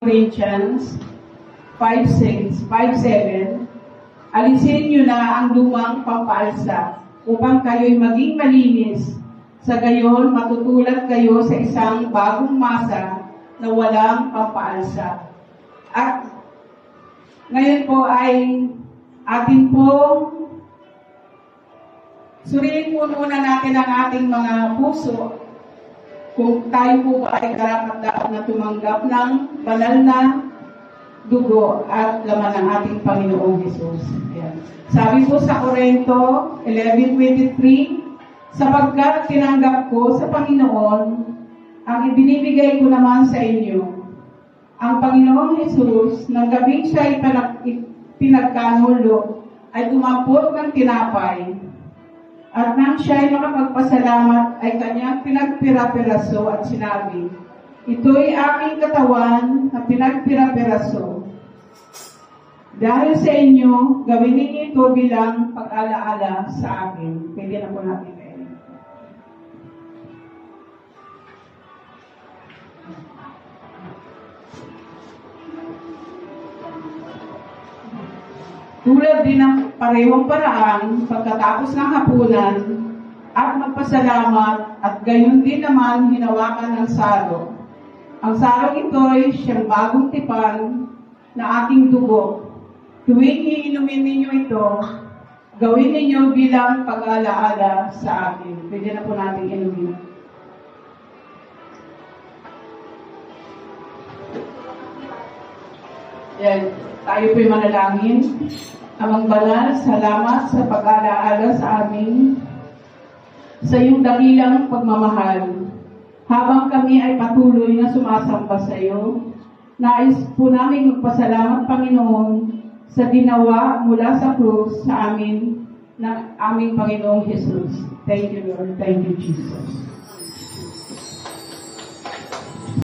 Corinthians 5:7, alisin niyo na ang lumang pampaalsa upang kayo'y maging malinis. Sa gayon, matutulad kayo sa isang bagong masa na walang pampaalsa. At ngayon po ay atin po suriin po muna natin ang ating mga puso kung tayo po ba ay karapat-dapat na tumanggap ng banal na dugo at laman ng ating Panginoong Hesus. Ayan. Sabi po sa Korinto 11:23, sapagkat tinanggap ko sa Panginoon ang ibinibigay ko naman sa inyo. Ang Panginoong Hesus, nang gabing siya ay pinagkanulo, ay tumampok ng tinapay. At nang siya ay makapagpasalamat, ay kanyang pinagpira-piraso at sinabi, ito'y aking katawan na pinagpira-piraso. Dahil sa inyo, gawin ninyo ito bilang pag-alaala sa akin. Pwede na po natin kayo. Tulad din ng parehong paraan, pagkatapos ng hapunan, at magpasalamat, at gayon din naman hinawakan ng salo. Ang sarong ito'y siyang bagong tipan na aking dugo. Tuwing iinumin ninyo ito, gawin ninyo bilang pag-alaala sa akin. Pwede na po natin inumin. Yan, tayo po'y manalangin. Amang banal, salamat sa pag-alaala sa amin, sa iyong dakilang pagmamahal. Habang kami ay patuloy na sumasamba sa iyo, nais po namin magpasalamat, Panginoon, sa ginawa mula sa krus sa amin ng aming Panginoong Jesus. Thank you, Lord. Thank you, Jesus.